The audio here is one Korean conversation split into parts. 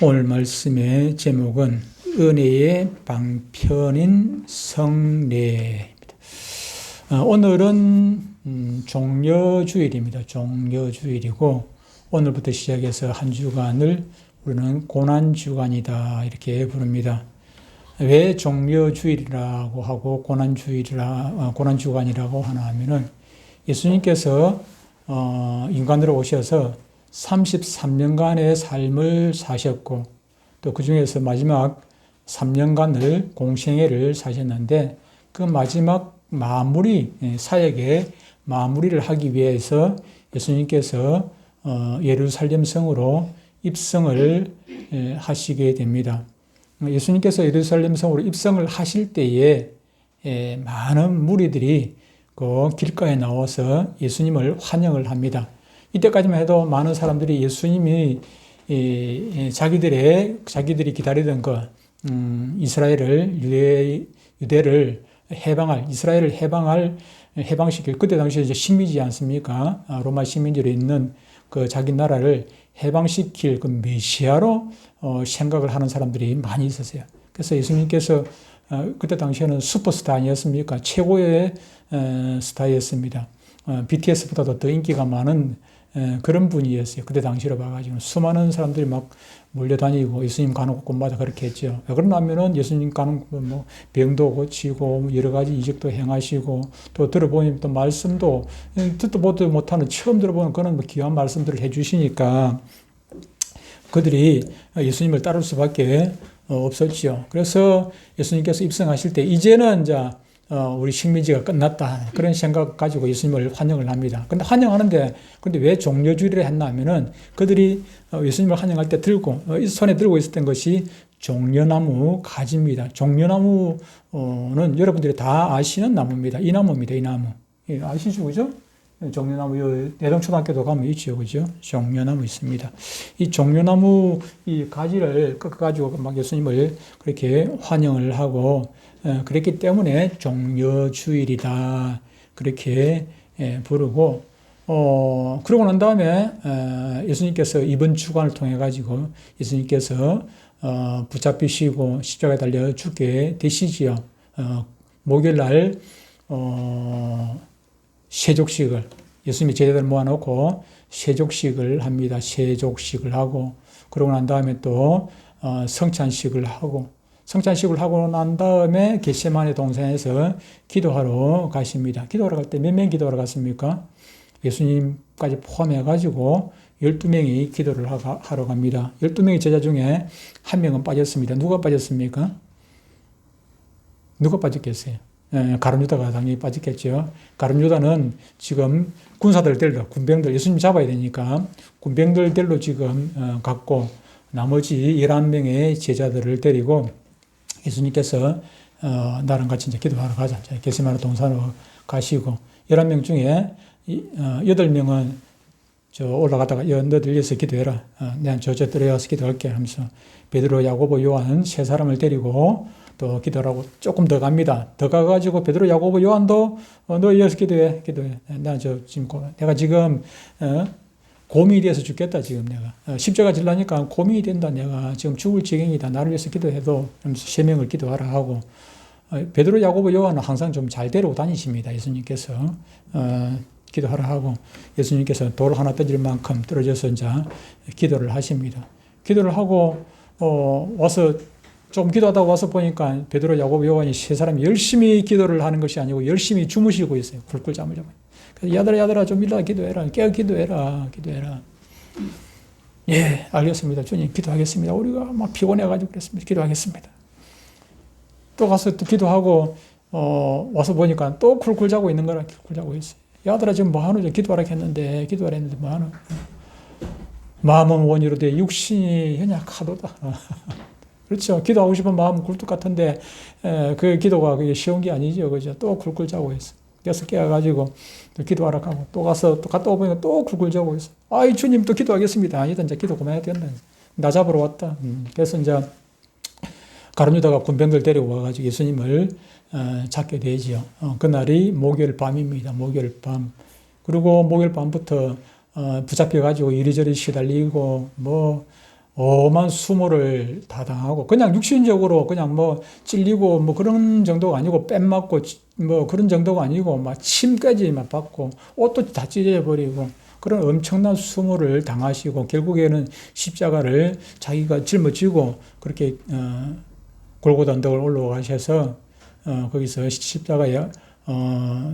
오늘 말씀의 제목은 은혜의 방편인 성례입니다. 오늘은 종려주일입니다. 종려주일이고 오늘부터 시작해서 한 주간을 우리는 고난주간이다 이렇게 부릅니다. 왜 종려주일이라고 하고 고난주간이라고 하나 하면은 예수님께서 인간으로 오셔서 33년간의 삶을 사셨고 또 그 중에서 마지막 3년간을 공생애를 사셨는데 그 마지막 마무리, 사역의 마무리를 하기 위해서 예수님께서 예루살렘 성으로 입성을 하시게 됩니다. 예수님께서 예루살렘 성으로 입성을 하실 때에 많은 무리들이 그 길가에 나와서 예수님을 환영을 합니다. 이때까지만 해도 많은 사람들이 예수님이 자기들이 기다리던 유대를 해방시킬, 그때 당시에 이제 식민지 않습니까? 로마 식민지로 있는 그 자기 나라를 해방시킬 그 메시아로 생각을 하는 사람들이 많이 있었어요. 그래서 예수님께서 그때 당시에는 슈퍼스타 아니었습니까? 최고의 스타였습니다. BTS보다도 더 인기가 많은 그런 분이었어요. 그때 당시로 봐가지고 수많은 사람들이 막 몰려다니고 예수님 가는 곳마다 그렇게 했죠. 그러냐면은 예수님 가는 곳 병도 고치고 여러 가지 이적도 행하시고 또 들어보니 또 말씀도 듣도 보도 못하는 처음 들어보는 그런 귀한 말씀들을 해주시니까 그들이 예수님을 따를 수밖에 없었죠. 그래서 예수님께서 입성하실 때 이제는 이제 우리 식민지가 끝났다. 그런 생각 가지고 예수님을 환영을 합니다. 근데 근데 왜 종려주일을 했나 하면은 그들이 예수님을 환영할 때 손에 들고 있었던 것이 종려나무 가지입니다. 종려나무는 여러분들이 다 아시는 나무입니다. 이 나무입니다. 이 나무. 예, 아시죠? 그죠? 종려나무, 대동초등학교도 가면 있죠. 그죠? 종려나무 있습니다. 이 종려나무 이 가지를 꺾어가지고 막 예수님을 그렇게 환영을 하고 그랬기 때문에 종려주일이다. 그렇게 부르고, 그러고 난 다음에, 예수님께서 이번 주간을 통해가지고 예수님께서, 붙잡히시고 십자가에 달려 죽게 되시지요. 목요일날, 세족식을, 예수님이 제자들 모아놓고 세족식을 합니다. 세족식을 하고, 그러고 난 다음에 또, 성찬식을 하고, 성찬식을 하고 난 다음에 겟세마네 동산에서 기도하러 가십니다. 기도하러 갈 때 몇 명 기도하러 갔습니까? 예수님까지 포함해가지고 12명이 기도를 하러 갑니다. 12명의 제자 중에 한 명은 빠졌습니다. 누가 빠졌습니까? 누가 빠졌겠어요? 가룟 유다가 당연히 빠졌겠죠. 가룟 유다는 지금 군병들, 예수님 잡아야 되니까 군병들 델로 지금 갔고 나머지 11명의 제자들을 데리고 예수님께서 나랑 같이 이제 기도하러 가자. 겟세마네 동산으로 가시고 11명 중에 8명은 올라갔다가 너들 위해서 기도해라. 내가 들어가서 기도할게 하면서 베드로, 야고보, 요한 세 사람을 데리고 또 기도하고 조금 더 갑니다. 더 가가지고 베드로, 야고보, 요한도 너 위해서 기도해. 내가 지금 고민이 돼서 죽겠다, 지금 내가. 십자가 질라니까 고민이 된다, 내가. 지금 죽을 지경이다. 나를 위해서 기도해도. 그러면서 3명을 기도하라 하고. 베드로, 야고보, 요한은 항상 좀 잘 데리고 다니십니다, 예수님께서. 기도하라 하고. 예수님께서 돌 하나 떠질 만큼 떨어져서 이제 기도를 하십니다. 기도를 하고, 와서, 좀 기도하다 와서 보니까 베드로, 야고보, 요한이 세 사람이 열심히 기도를 하는 것이 아니고 열심히 주무시고 있어요. 굴꿀잠을 자고. 그래서 야들아 좀 일어나 기도해라. 깨어 기도해라. 예, 알겠습니다. 주님 기도하겠습니다. 우리가 막 피곤해가지고 그랬습니다. 기도하겠습니다. 또 가서 또 기도하고 와서 보니까 또 쿨쿨 자고 있는 거라 쿨쿨 자고 있어요. 야들아 지금 뭐하노? 기도하라 했는데 뭐하노? 마음은 원이로 돼 육신이 연약하도다. 그렇죠. 기도하고 싶은 마음은 굴뚝 같은데 그 기도가 그게 쉬운 게 아니죠. 그죠? 또 굴굴 자고 있어. 그래서 깨어가지고 또 기도하러 가고 또 가서 또 갔다 오보니까 또 굴굴 자고 있어. 아이 주님 또 기도하겠습니다. 아니다 이제 기도 그만해야 된다. 나 잡으러 왔다. 그래서 이제 가룟 유다가 군병들 데리고 와가지고 예수님을 잡게 되지요. 그날이 목요일 밤입니다. 목요일 밤. 그리고 목요일 밤부터 붙잡혀가지고 이리저리 시달리고 엄한 수모를 다 당하고 그냥 육신적으로 그냥 뭐 찔리고 뭐 그런 정도가 아니고 뺨 맞고 뭐 그런 정도가 아니고 막 침까지 막 받고 옷도 다 찢어버리고 그런 엄청난 수모를 당하시고 결국에는 십자가를 자기가 짊어지고 그렇게 골고다 언덕을 올라가셔서 거기서 십자가에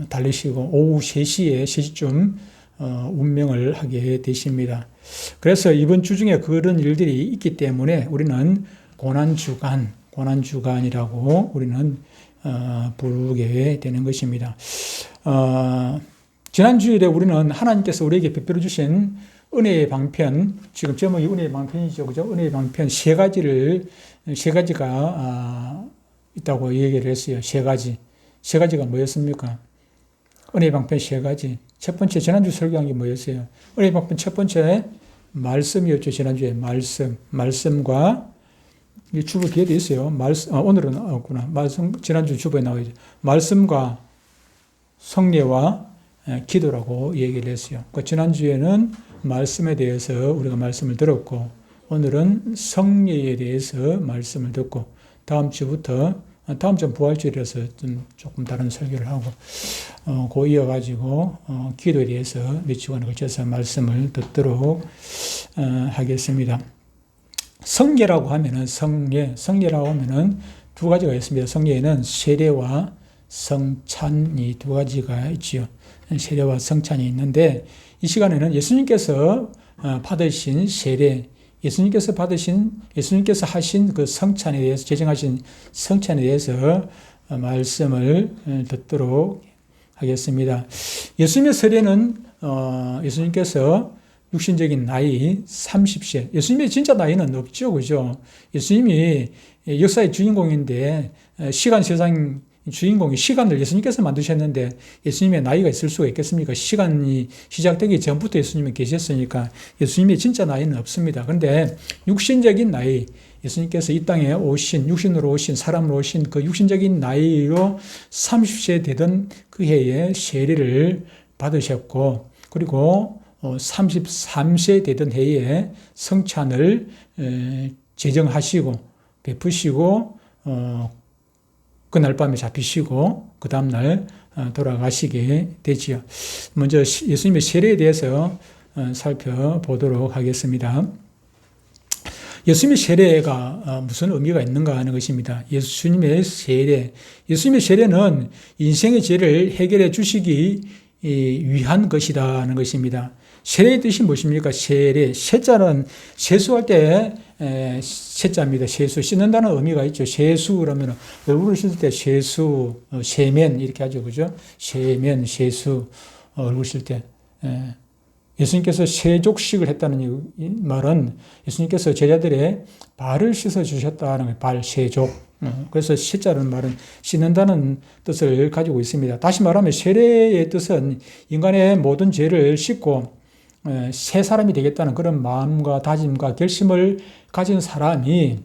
달리시고 오후 3시에 3시쯤 운명을 하게 되십니다. 그래서 이번 주 중에 그런 일들이 있기 때문에 우리는 고난주간이라고 우리는 부르게 되는 것입니다. 지난 주일에 우리는 하나님께서 우리에게 베풀어 주신 은혜의 방편, 지금 제목이 은혜의 방편이죠, 그죠? 은혜의 방편 세 가지가 있다고 얘기를 했어요. 세 가지가 뭐였습니까? 은혜의 방편 세 가지. 첫 번째, 지난주 설교한 게 뭐였어요? 은혜의 방편 첫 번째, 말씀이었죠. 지난주에 말씀과, 주부 뒤에도 있어요. 오늘은 없구나. 지난주 주부에 나와있죠. 말씀과 성례와 기도라고 얘기를 했어요. 지난주에는 말씀에 대해서 우리가 말씀을 들었고, 오늘은 성례에 대해서 말씀을 듣고, 다음 주는 부활주일이라서 조금 다른 설교를 하고, 그 이어가지고, 기도에 대해서 몇 주간에 걸쳐서 말씀을 듣도록 하겠습니다. 성례라고 하면은, 성례라고 하면은 두 가지가 있습니다. 성례에는 세례와 성찬이 두 가지가 있지요. 세례와 성찬이 있는데, 이 시간에는 예수님께서 받으신 세례, 예수님께서 하신 그 성찬에 대해서, 제정하신 성찬에 대해서 말씀을 듣도록 하겠습니다. 예수님의 세례는, 예수님께서 육신적인 나이 30세, 예수님의 진짜 나이는 없죠, 그죠? 예수님이 역사의 주인공인데, 세상 주인공이 시간을 예수님께서 만드셨는데 예수님의 나이가 있을 수가 있겠습니까? 시간이 시작되기 전부터 예수님이 계셨으니까 예수님의 진짜 나이는 없습니다. 그런데 육신적인 나이, 예수님께서 이 땅에 오신, 육신으로 오신, 사람으로 오신 그 육신적인 나이로 30세 되던 그 해에 세례를 받으셨고, 그리고 33세 되던 해에 성찬을 제정하시고 베푸시고 그날 밤에 잡히시고 그 다음날 돌아가시게 되지요. 먼저 예수님의 세례에 대해서 살펴보도록 하겠습니다. 예수님의 세례가 무슨 의미가 있는가 하는 것입니다. 예수님의 세례는 인생의 죄를 해결해 주시기 위한 것이다 하는 것입니다. 세례의 뜻이 무엇입니까? 세자는 세수할 때 세자입니다. 세수, 씻는다는 의미가 있죠. 세수 그러면 얼굴을 씻을 때 세수, 세면 이렇게 하죠. 그죠? 세면, 세수, 얼굴 씻을 때. 예수님께서 세족식을 했다는 말은 예수님께서 제자들의 발을 씻어 주셨다는 거예요. 발, 세족. 그래서 세자라는 말은 씻는다는 뜻을 가지고 있습니다. 다시 말하면 세례의 뜻은 인간의 모든 죄를 씻고 새 사람이 되겠다는 그런 마음과 다짐과 결심을 가진 사람이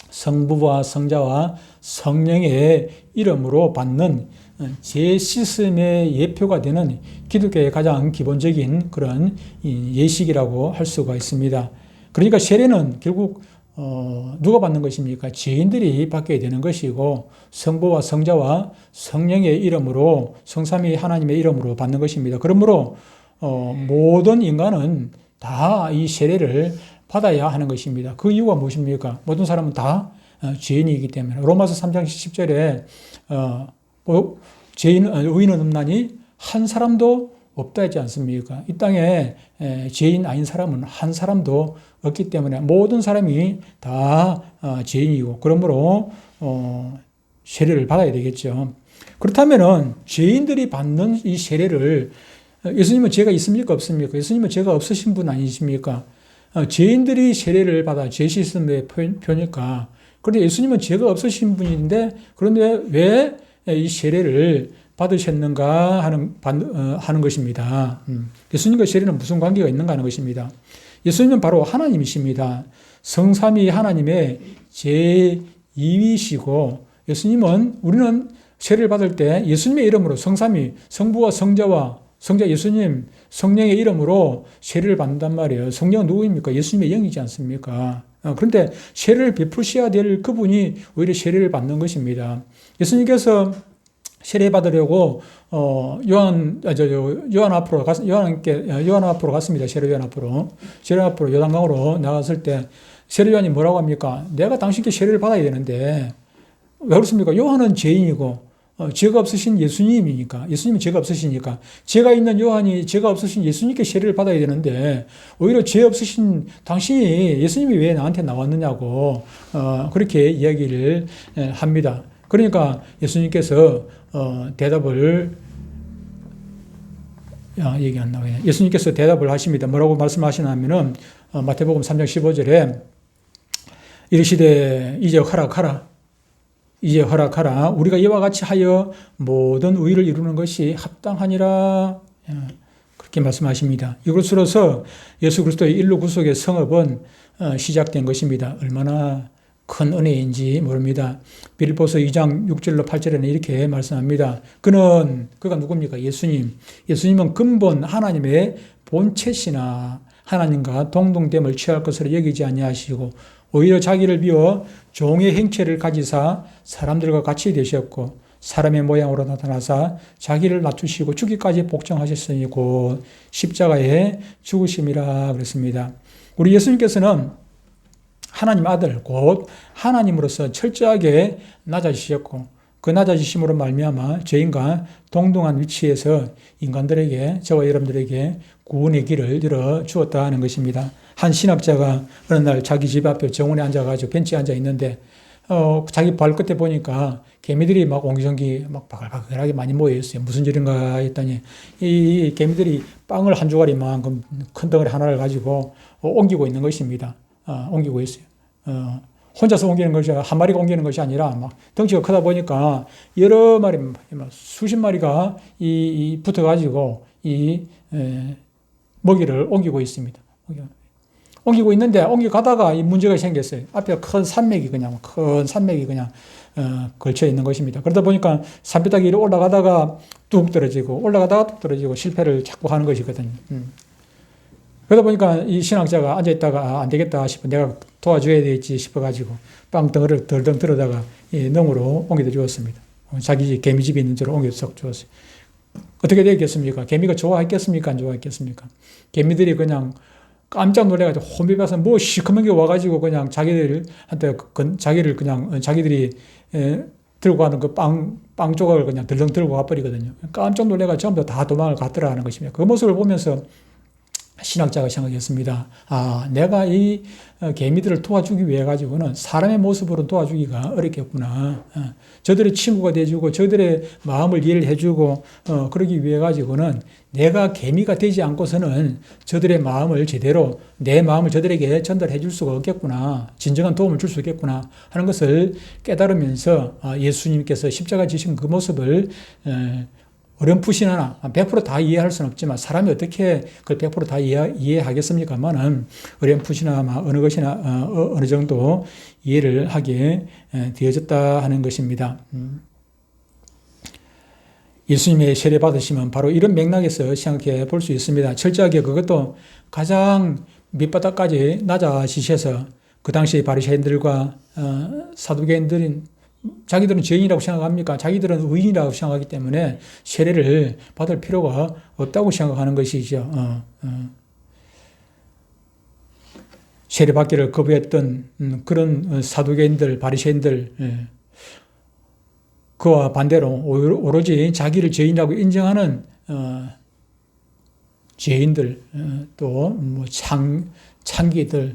성부와 성자와 성령의 이름으로 받는 죄 씻음의 예표가 되는 기독교의 가장 기본적인 그런 예식이라고 할 수가 있습니다. 그러니까 세례는 결국 누가 받는 것입니까? 죄인들이 받게 되는 것이고, 성부와 성자와 성령의 이름으로, 성삼위 하나님의 이름으로 받는 것입니다. 그러므로 모든 인간은 다 이 세례를 받아야 하는 것입니다. 그 이유가 무엇입니까? 모든 사람은 다 죄인이기 때문에. 로마서 3장 10절에 의인은 없나니 한 사람도 없다 했지 않습니까? 이 땅에 죄인 아닌 사람은 한 사람도 없기 때문에 모든 사람이 다 죄인이고, 그러므로 세례를 받아야 되겠죠. 그렇다면은 죄인들이 받는 이 세례를, 예수님은 죄가 있습니까? 없습니까? 예수님은 죄가 없으신 분 아니십니까? 죄인들이 세례를 받아 죄 씻음의 표니까. 그런데 예수님은 죄가 없으신 분인데, 그런데 왜 이 세례를 받으셨는가 하는 것입니다. 예수님과 세례는 무슨 관계가 있는가 하는 것입니다. 예수님은 바로 하나님이십니다. 성삼위 하나님의 제2위시고, 우리는 세례를 받을 때 예수님의 이름으로 성삼위, 성부와 성자 예수님, 성령의 이름으로 세례를 받는단 말이에요. 성령은 누구입니까? 예수님의 영이지 않습니까? 그런데 세례를 베푸셔야 될 그분이 오히려 세례를 받는 것입니다. 예수님께서 세례 받으려고 요한 앞으로 요한 앞으로 갔습니다. 세례 앞으로 요단강으로 나갔을 때 세례 요한이 뭐라고 합니까? 내가 당신께 세례를 받아야 되는데 왜 그렇습니까? 요한은 죄인이고 죄가 없으신 예수님이니까, 예수님이 죄가 없으시니까, 죄가 있는 요한이 죄가 없으신 예수님께 세례를 받아야 되는데, 오히려 죄 없으신 당신이 예수님이 왜 나한테 나왔느냐고, 그렇게 이야기를 합니다. 그러니까 예수님께서, 대답을, 얘기 안 나오네. 예수님께서 대답을 하십니다. 뭐라고 말씀하시냐면은, 마태복음 3장 15절에, 이르시되, 이제 허락하라. 우리가 이와 같이 하여 모든 의를 이루는 것이 합당하니라. 그렇게 말씀하십니다. 이것으로서 예수 그리스도의 일로 구속의 성업은 시작된 것입니다. 얼마나 큰 은혜인지 모릅니다. 빌립보서 2장 6절로 8절에는 이렇게 말씀합니다. 그가 누굽니까? 예수님은 근본 하나님의 본체시나 하나님과 동등됨을 취할 것으로 여기지 아니하시고 오히려 자기를 비워 종의 행체를 가지사 사람들과 같이 되셨고 사람의 모양으로 나타나사 자기를 낮추시고 죽기까지 복종하셨으니 곧 십자가에 죽으심이라 그랬습니다. 우리 예수님께서는 하나님 아들 곧 하나님으로서 철저하게 낮아지셨고 그 낮아지심으로 말미암아 죄인과 동등한 위치에서 인간들에게 저와 여러분들에게 구원의 길을 열어 주었다는 것입니다. 한 신학자가 어느 날 자기 집 앞에 정원에 앉아가지고 벤치에 앉아 있는데 자기 발끝에 보니까 개미들이 막 옹기종기 막 바글바글하게 많이 모여 있어요. 무슨 일인가 했더니 이 개미들이 빵을 한 조각이만큼 큰 덩어리 하나를 가지고 옮기고 있는 것입니다. 옮기고 있어요. 혼자서 옮기는 것이 한 마리가 옮기는 것이 아니라 막 덩치가 크다 보니까 여러 마리, 수십 마리가 붙어가지고 먹이를 옮기고 있습니다. 옮기고 있는데 옮겨가다가 이 문제가 생겼어요. 앞에 큰 산맥이 그냥 걸쳐 있는 것입니다. 그러다 보니까 산비탈이 올라가다가 뚝 떨어지고 실패를 자꾸 하는 것이거든요. 그러다 보니까 이 신학자가 앉아있다가 안 되겠다 싶어 내가 도와줘야 되겠지 싶어가지고 빵 덩어리를 덜덜 들어다가 능으로 옮겨다 주었습니다. 자기 개미집이 있는 데로 옮겨서 주었어요. 어떻게 되겠습니까? 개미가 좋아했겠습니까? 안 좋아했겠습니까? 개미들이 그냥 깜짝 놀래가지고 혼비벼서 뭐 시커먼 게 와가지고 그냥 자기들이 들고 가는 그 빵 조각을 그냥 덜렁 들고 가버리거든요. 깜짝 놀래가 전부 다 도망을 갔더라 하는 것입니다. 그 모습을 보면서 신학자가 생각했습니다. 내가 이 개미들을 도와주기 위해 가지고는 사람의 모습으로 도와주기가 어렵겠구나. 저들의 친구가 돼주고 저들의 마음을 이해를 해주고 그러기 위해 가지고는 내가 개미가 되지 않고서는 저들의 마음을 제대로 내 마음을 저들에게 전달해 줄 수가 없겠구나. 진정한 도움을 줄 수 있겠구나 하는 것을 깨달으면서 예수님께서 십자가 지신 그 모습을 어렴풋이나 100% 이해할 수는 없지만 사람이 어떻게 그걸 100% 이해하겠습니까만은 어렴풋이나 어느 정도 이해를 하게 되어졌다 하는 것입니다. 예수님의 세례 받으시면 바로 이런 맥락에서 생각해 볼 수 있습니다. 철저하게 그것도 가장 밑바닥까지 낮아지셔서 그 당시 바리새인들과 사두개인들인 자기들은 죄인이라고 생각합니까? 자기들은 의인이라고 생각하기 때문에 세례를 받을 필요가 없다고 생각하는 것이죠. 세례 받기를 거부했던 그런 사두개인들, 바리새인들, 그와 반대로 오로지 자기를 죄인이라고 인정하는 죄인들, 또 뭐 창기들,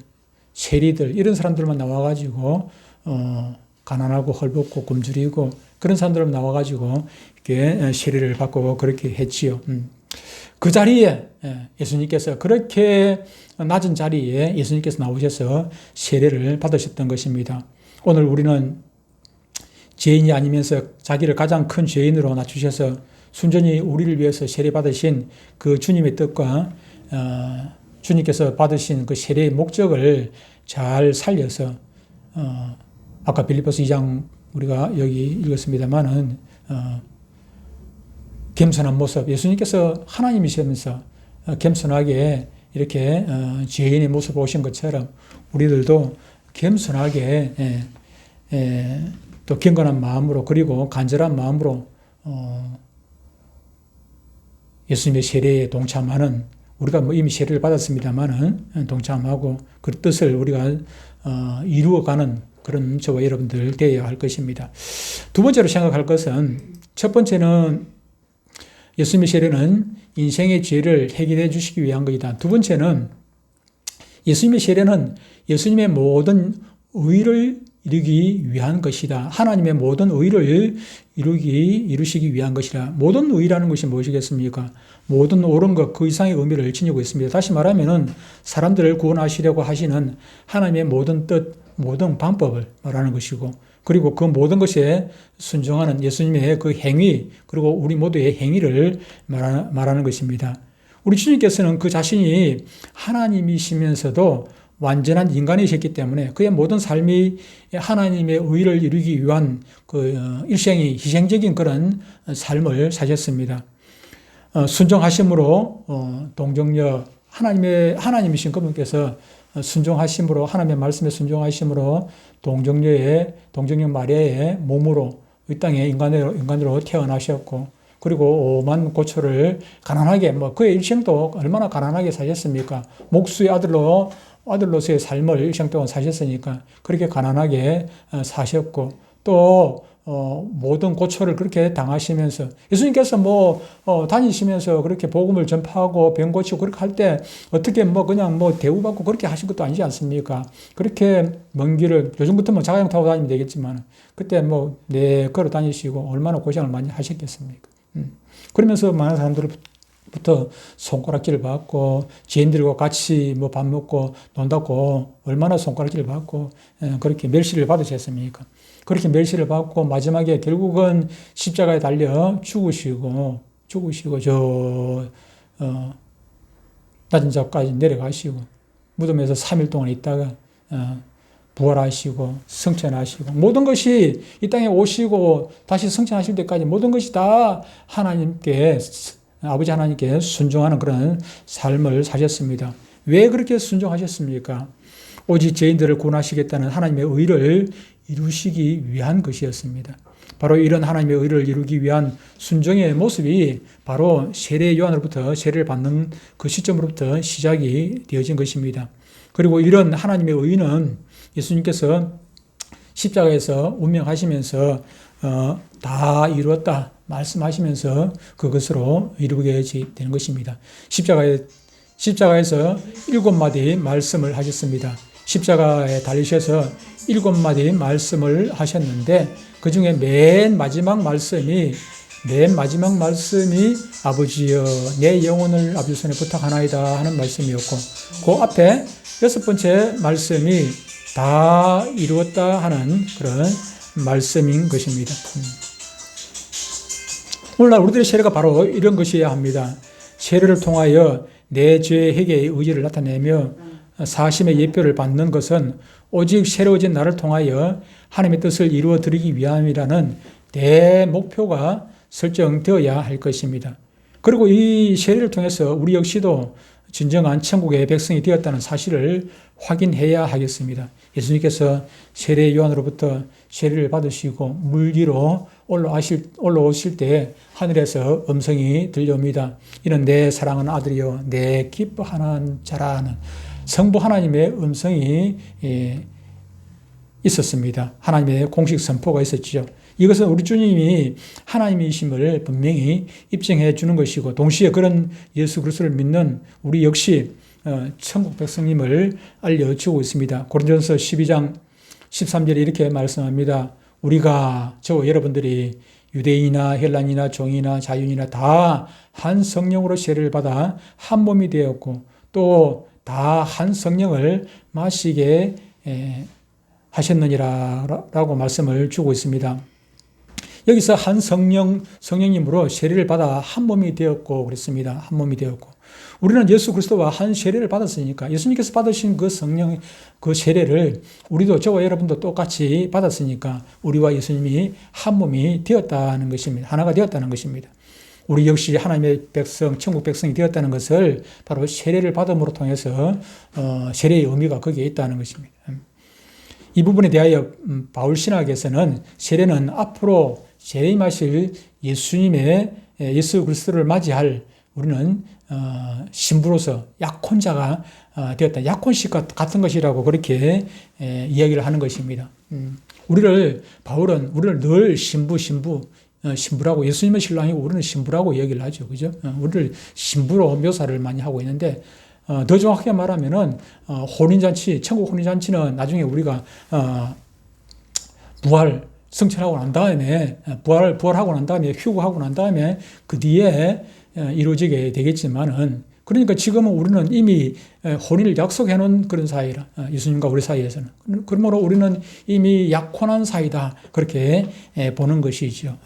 세리들 이런 사람들만 나와가지고 가난하고 헐벗고 굶주리고 그런 사람들만 나와가지고 이렇게 세례를 받고 그렇게 했지요. 그 자리에 예수님께서 그렇게 낮은 자리에 예수님께서 나오셔서 세례를 받으셨던 것입니다. 오늘 우리는 죄인이 아니면서 자기를 가장 큰 죄인으로 낮추셔서 순전히 우리를 위해서 세례 받으신 그 주님의 뜻과 주님께서 받으신 그 세례의 목적을 잘 살려서 아까 빌립보서 2장 우리가 여기 읽었습니다만은 겸손한 모습, 예수님께서 하나님이시면서 겸손하게 이렇게 죄인의 모습을 오신 것처럼 우리들도 겸손하게 또 경건한 마음으로 그리고 간절한 마음으로 예수님의 세례에 동참하는 우리가 뭐 이미 세례를 받았습니다만은 동참하고 그 뜻을 우리가 이루어가는 그런 저와 여러분들 되어야 할 것입니다. 두 번째로 생각할 것은 첫 번째는 예수님의 세례는 인생의 죄를 해결해 주시기 위한 것이다. 두 번째는 예수님의 세례는 예수님의 모든 의를 이루기 위한 것이다. 하나님의 모든 의를 이루시기 위한 것이다. 모든 의라는 것이 무엇이겠습니까? 모든 옳은 것, 그 이상의 의미를 지니고 있습니다. 다시 말하면은 사람들을 구원하시려고 하시는 하나님의 모든 뜻, 모든 방법을 말하는 것이고, 그리고 그 모든 것에 순종하는 예수님의 그 행위, 그리고 우리 모두의 행위를 말하는 것입니다. 우리 주님께서는 그 자신이 하나님이시면서도 완전한 인간이셨기 때문에 그의 모든 삶이 하나님의 의를 이루기 위한 그 일생이 희생적인 그런 삶을 사셨습니다. 순종하심으로 동정녀 하나님이신 그분께서 순종하심으로 하나님의 말씀에 순종하심으로 동정녀 마리아의 몸으로 이 땅에 인간으로 태어나셨고, 그리고 오만 고초를 가난하게 그의 일생도 얼마나 가난하게 사셨습니까? 목수의 아들로서의 삶을 일생 동안 사셨으니까 그렇게 가난하게 사셨고, 또 모든 고초를 그렇게 당하시면서 예수님께서 다니시면서 그렇게 복음을 전파하고 병 고치고 그렇게 할 때 어떻게 그냥 대우받고 그렇게 하신 것도 아니지 않습니까? 그렇게 먼 길을 요즘 같으면 자가용 타고 다니면 되겠지만 그때 걸어 다니시고 얼마나 고생을 많이 하셨겠습니까? 그러면서 많은 사람들부터 손가락질을 받고 지인들과 같이 밥 먹고 논다고 얼마나 손가락질을 받고 그렇게 멸시를 받으셨습니까? 그렇게 멸시를 받고 마지막에 결국은 십자가에 달려 죽으시고 낮은 자까지 내려가시고 무덤에서 3일 동안 있다가 부활하시고 성천하시고 모든 것이 이 땅에 오시고 다시 성천하실 때까지 모든 것이 다 아버지 하나님께 순종하는 그런 삶을 사셨습니다. 왜 그렇게 순종하셨습니까? 오직 죄인들을 구원하시겠다는 하나님의 의를 이루시기 위한 것이었습니다. 바로 이런 하나님의 의를 이루기 위한 순종의 모습이 바로 세례 요한으로부터 세례를 받는 그 시점으로부터 시작이 되어진 것입니다. 그리고 이런 하나님의 의는 예수님께서 십자가에서 운명하시면서 다 이루었다 말씀하시면서 그것으로 이루게 되는 것입니다. 십자가에서 7마디 말씀을 하셨습니다. 십자가에 달리셔서 7마디 말씀을 하셨는데 그 중에 맨 마지막 말씀이 아버지여 내 영혼을 아버지 손에 부탁하나이다 하는 말씀이었고, 그 앞에 6번째 말씀이 다 이루었다 하는 그런 말씀인 것입니다. 오늘날 우리들의 세례가 바로 이런 것이어야 합니다. 세례를 통하여 내 죄의 회개의 의지를 나타내며 사심의 예표를 받는 것은 오직 새로워진 나를 통하여 하나님의 뜻을 이루어 드리기 위함이라는 내 목표가 설정되어야 할 것입니다. 그리고 이 세례를 통해서 우리 역시도 진정한 천국의 백성이 되었다는 사실을 확인해야 하겠습니다. 예수님께서 세례 요한으로부터 세례를 받으시고 물 위로 올라오실 때 하늘에서 음성이 들려옵니다. 이는 내 사랑하는 아들이요 내 기뻐하는 자라는 성부 하나님의 음성이 있었습니다. 하나님의 공식 선포가 있었죠. 이것은 우리 주님이 하나님이심을 분명히 입증해 주는 것이고, 동시에 그런 예수 그리스도를 믿는 우리 역시 천국 백성님을 알려주고 있습니다. 고린도전서 12장 13절에 이렇게 말씀합니다. 우리가 저와 여러분들이 유대인이나 헬란이나 종이나 자유인이나 다 한 성령으로 세례를 받아 한 몸이 되었고 또 다 한 성령을 마시게 하셨느니라 라고 말씀을 주고 있습니다. 여기서 한 성령님으로 세례를 받아 한 몸이 되었고 그랬습니다. 한 몸이 되었고, 우리는 예수 그리스도와 한 세례를 받았으니까 예수님께서 받으신 그 성령 그 세례를 우리도 저와 여러분도 똑같이 받았으니까 우리와 예수님이 한 몸이 되었다는 것입니다. 하나가 되었다는 것입니다. 우리 역시 하나님의 백성, 천국 백성이 되었다는 것을 바로 세례를 받음으로 통해서 세례의 의미가 거기에 있다는 것입니다. 이 부분에 대하여 바울 신학에서는 세례는 앞으로 재림하실 예수 그리스도를 맞이할 우리는 신부로서 약혼자가 되었다. 약혼식 같은 것이라고 그렇게 이야기를 하는 것입니다. 바울은 우리를 늘 신부라고, 예수님은 신랑이고 우리는 신부라고 이야기를 하죠. 그죠? 우리를 신부로 묘사를 많이 하고 있는데, 더 정확하게 말하면은, 천국 혼인잔치는 나중에 우리가, 성천하고 난 다음에, 부활하고 난 다음에, 휴거하고 난 다음에, 그 뒤에 이루어지게 되겠지만은, 그러니까 지금은 우리는 이미 혼인을 약속해 놓은 그런 사이라, 예수님과 우리 사이에서는. 그러므로 우리는 이미 약혼한 사이다. 그렇게 보는 것이죠.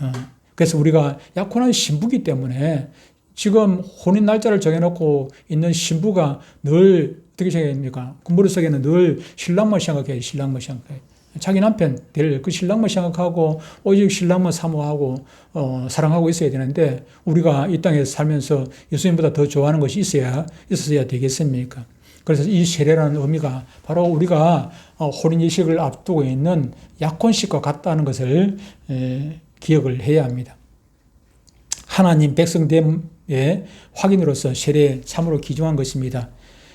그래서 우리가 약혼한 신부기 때문에 지금 혼인 날짜를 정해놓고 있는 신부가 늘 어떻게 생각합니까? 그 머릿속에는 늘 신랑만 생각해요. 신랑만 생각해요. 자기 남편 될 그 신랑만 생각하고 오직 신랑만 사모하고 사랑하고 있어야 되는데, 우리가 이 땅에서 살면서 예수님보다 더 좋아하는 것이 있어야 되겠습니까? 그래서 이 세례라는 의미가 바로 우리가 혼인 이식을 앞두고 있는 약혼식과 같다는 것을 기억을 해야 합니다. 하나님 백성됨의 확인으로서 세례에 참으로 귀중한 것입니다.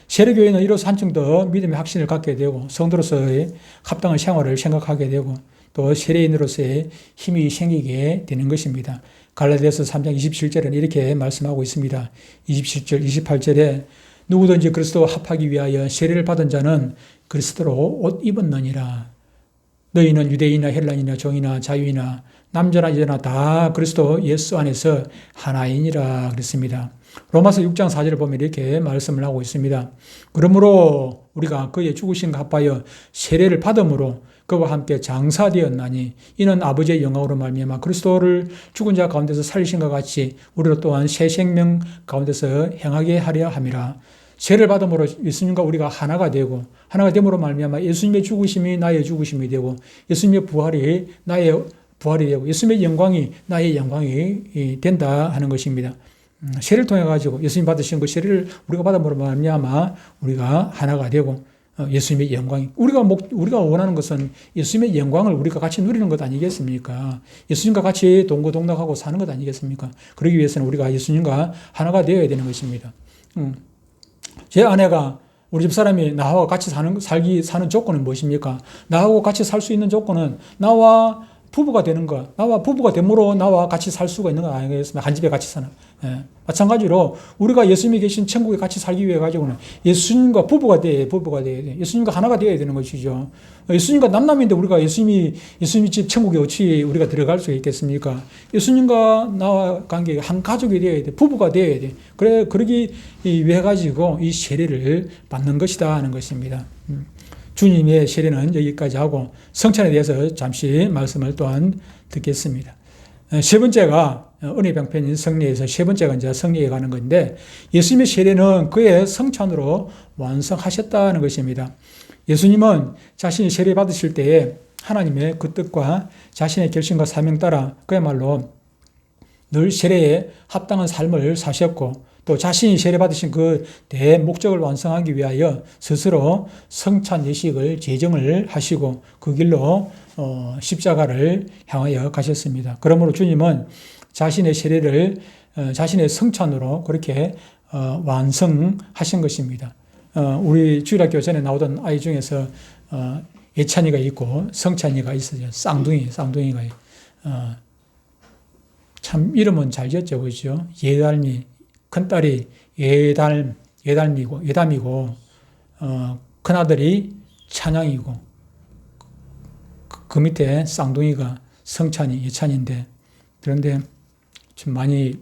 세례교회는 이로써 한층 더 믿음의 확신을 갖게 되고 성도로서의 합당한 생활을 생각하게 되고 또 세례인으로서의 힘이 생기게 되는 것입니다. 갈라디아서 3장 27절에는 이렇게 말씀하고 있습니다. 27절, 28절에 누구든지 그리스도와 합하기 위하여 세례를 받은 자는 그리스도로 옷 입었느니라. 너희는 유대인이나 헬라인이나 종이나 자유이나 남자나 여자나 다 그리스도 예수 안에서 하나이니라 그랬습니다. 로마서 6장 4절을 보면 이렇게 말씀을 하고 있습니다. 그러므로 우리가 그의 죽으신 합하여 세례를 받음으로 그와 함께 장사되었나니 이는 아버지의 영광으로 말미암아 그리스도를 죽은 자 가운데서 살리신 것 같이 우리로 또한 새 생명 가운데서 행하게 하려 함이라. 세례를 받음으로 예수님과 우리가 하나가 되고 하나가 됨으로 말미암아 예수님의 죽으심이 나의 죽으심이 되고 예수님의 부활이 나의 부활이 되고 예수님의 영광이 나의 영광이 된다 하는 것입니다. 세례를 통해 가지고 예수님 받으신 그 세례를 우리가 받음으로 말미암아 우리가 하나가 되고 예수님의 영광이 우리가 원하는 것은 예수님의 영광을 우리가 같이 누리는 것 아니겠습니까? 예수님과 같이 동거동락하고 사는 것 아니겠습니까? 그러기 위해서는 우리가 예수님과 하나가 되어야 되는 것입니다. 제 아내가 우리 집 사람이 나하고 같이 사는 조건은 무엇입니까? 나하고 같이 살 수 있는 조건은 나와 부부가 되는 것, 나와 부부가 됨으로 나와 같이 살 수가 있는 거 아니겠습니까? 한 집에 같이 사는. 마찬가지로 우리가 예수님이 계신 천국에 같이 살기 위해 가지고는 예수님과 부부가 돼야 돼. 예수님과 하나가 되어야 되는 것이죠. 예수님과 남남인데 우리가 예수님이 집 천국에 어찌 우리가 들어갈 수 있겠습니까? 예수님과 나와 관계 한 가족이 되어야 돼. 부부가 되어야 돼. 그러기 위해 가지고 이 세례를 받는 것이다 하는 것입니다. 주님의 세례는 여기까지 하고 성찬에 대해서 잠시 말씀을 또한 듣겠습니다. 세 번째가 은혜병편인 성례에서 세 번째가 이제 성례에 가는 건데 예수님의 세례는 그의 성찬으로 완성하셨다는 것입니다. 예수님은 자신이 세례 받으실 때에 하나님의 그 뜻과 자신의 결심과 사명 따라 그야말로 늘 세례에 합당한 삶을 사셨고 또 자신이 세례받으신 그 대목적을 완성하기 위하여 스스로 성찬 예식을 제정을 하시고 그 길로 십자가를 향하여 가셨습니다. 그러므로 주님은 자신의 세례를 자신의 성찬으로 그렇게 완성하신 것입니다. 우리 주일학교 전에 나오던 아이 중에서 예찬이가 있고 성찬이가 있어요. 쌍둥이가. 참 이름은 잘 지었죠. 그렇죠? 예달미. 큰딸이 예담이고, 큰아들이 찬양이고, 그 밑에 쌍둥이가 예찬인데, 그런데 좀 많이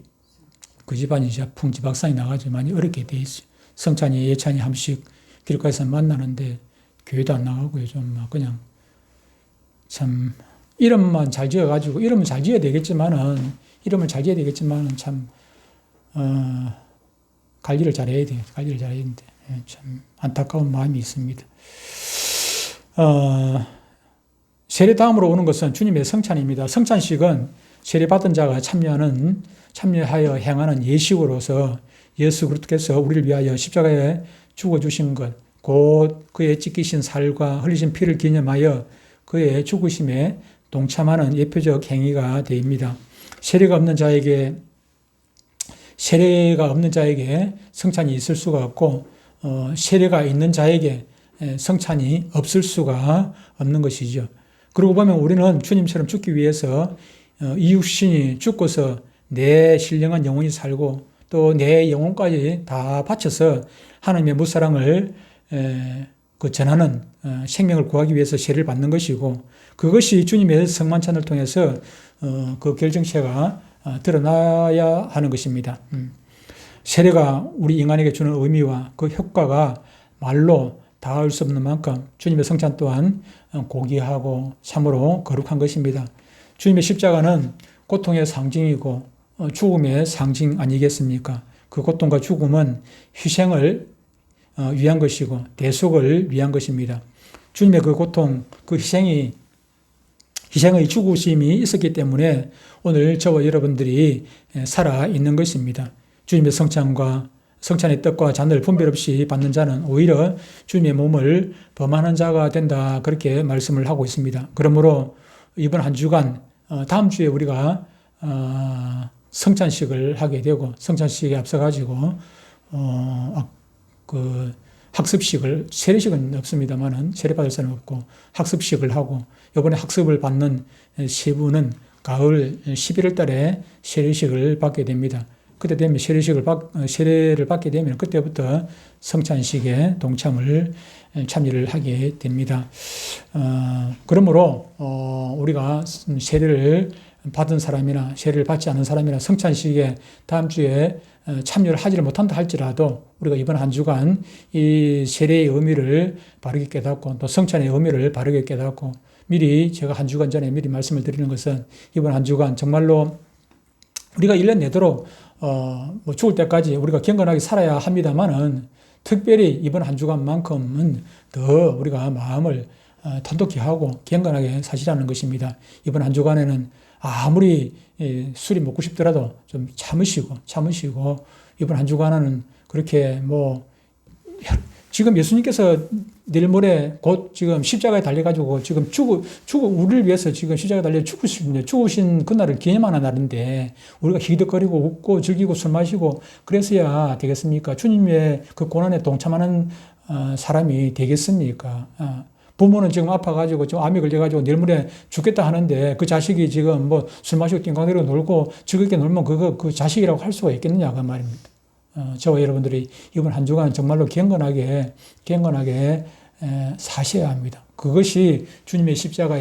그 집안이 이제 풍지박산이 나가지고 많이 어렵게 돼 있어요. 성찬이, 예찬이 한 번씩 길가에서 만나는데, 교회도 안 나가고요. 좀 그냥 참, 이름은 잘 지어야 되겠지만은 참, 관리를 잘해야 돼요. 되는데, 참 안타까운 마음이 있습니다. 세례 다음으로 오는 것은 주님의 성찬입니다. 성찬식은 세례받은 자가 참여하여 행하는 예식으로서 예수 그리스도께서 우리를 위하여 십자가에 죽어주신 것, 곧 그의 찢기신 살과 흘리신 피를 기념하여 그의 죽으심에 동참하는 예표적 행위가 됩니다. 세례가 없는 자에게 성찬이 있을 수가 없고 세례가 있는 자에게 성찬이 없을 수가 없는 것이죠. 그러고 보면 우리는 주님처럼 죽기 위해서 이 육신이 죽고서 내 신령한 영혼이 살고 또 내 영혼까지 다 바쳐서 하나님의 무사랑을 전하는 생명을 구하기 위해서 세례를 받는 것이고, 그것이 주님의 성만찬을 통해서 그 결정체가 드러나야 하는 것입니다. 세례가 우리 인간에게 주는 의미와 그 효과가 말로 다할 수 없는 만큼 주님의 성찬 또한 고귀하고 참으로 거룩한 것입니다. 주님의 십자가는 고통의 상징이고 죽음의 상징 아니겠습니까? 그 고통과 죽음은 희생을 위한 것이고 대속을 위한 것입니다. 주님의 그 고통, 그 희생의 죽으심이 있었기 때문에 오늘 저와 여러분들이 살아 있는 것입니다. 주님의 성찬의 떡과 잔을 분별 없이 받는 자는 오히려 주님의 몸을 범하는 자가 된다, 그렇게 말씀을 하고 있습니다. 그러므로 이번 한 주간 다음 주에 우리가 성찬식을 하게 되고, 성찬식에 앞서가지고 그 학습식을, 세례식은 없습니다만은 세례받을 사람은 없고 학습식을 하고, 이번에 학습을 받는 세 분은 가을 11월 달에 세례식을 받게 됩니다. 그때 되면 세례를 받게 되면 그때부터 성찬식에 참여를 하게 됩니다. 그러므로 우리가 세례를 받은 사람이나 세례를 받지 않은 사람이나 성찬식에 다음 주에 참여를 하지를 못한다 할지라도 우리가 이번 한 주간 이 세례의 의미를 바르게 깨닫고 또 성찬의 의미를 바르게 깨닫고, 미리 제가 한 주간 전에 미리 말씀을 드리는 것은 이번 한 주간 정말로 우리가 1년 내도록 죽을 때까지 우리가 경건하게 살아야 합니다만은, 특별히 이번 한 주간만큼은 더 우리가 마음을 단독히 하고 경건하게 사시라는 것입니다. 이번 한 주간에는 아무리 술이 먹고 싶더라도 좀 참으시고 이번 한 주간은 그렇게 지금 예수님께서 내일 모레 곧 지금 십자가에 달려가지고 지금 우리를 위해서 지금 십자가에 달려 죽으신 그날을 기념하는 날인데 우리가 희덕거리고 웃고 즐기고 술 마시고 그래서야 되겠습니까? 주님의 그 고난에 동참하는 사람이 되겠습니까? 부모는 지금 아파가지고 좀 암이 걸려가지고 내일 모레 죽겠다 하는데 그 자식이 지금 술 마시고 띵강대로 놀고 즐겁게 놀면 그 자식이라고 할 수가 있겠느냐, 그 말입니다. 저와 여러분들이 이번 한 주간 정말로 경건하게 사셔야 합니다. 그것이 주님의 십자가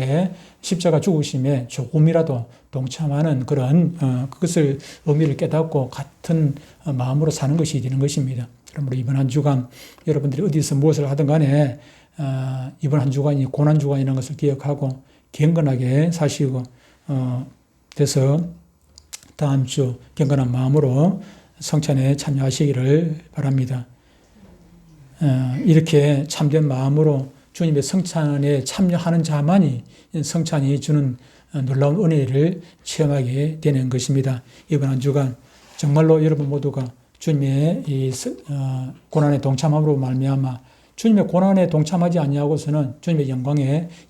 죽으심에 조금이라도 동참하는 그런 그것을 의미를 깨닫고 같은 마음으로 사는 것이 되는 것입니다. 그러므로 이번 한 주간 여러분들이 어디서 무엇을 하든 간에 이번 한 주간이 고난주간이라는 것을 기억하고 경건하게 사시고 돼서 다음 주 경건한 마음으로 성찬에 참여하시기를 바랍니다. 이렇게 참된 마음으로 주님의 성찬에 참여하는 자만이 성찬이 주는 놀라운 은혜를 체험하게 되는 것입니다. 이번 한 주간 정말로 여러분 모두가 주님의 이 고난에 동참함으로 말미암아 주님의 고난에 동참하지 아니하고서는 주님의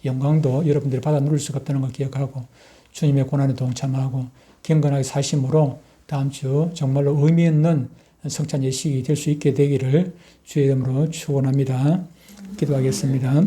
영광도 여러분들이 받아 누릴 수가 없다는 걸 기억하고 주님의 고난에 동참하고 경건하게 사심으로 다음 주 정말로 의미 있는 성찬 예식이 될 수 있게 되기를 주의 이름으로 축원합니다. 기도하겠습니다.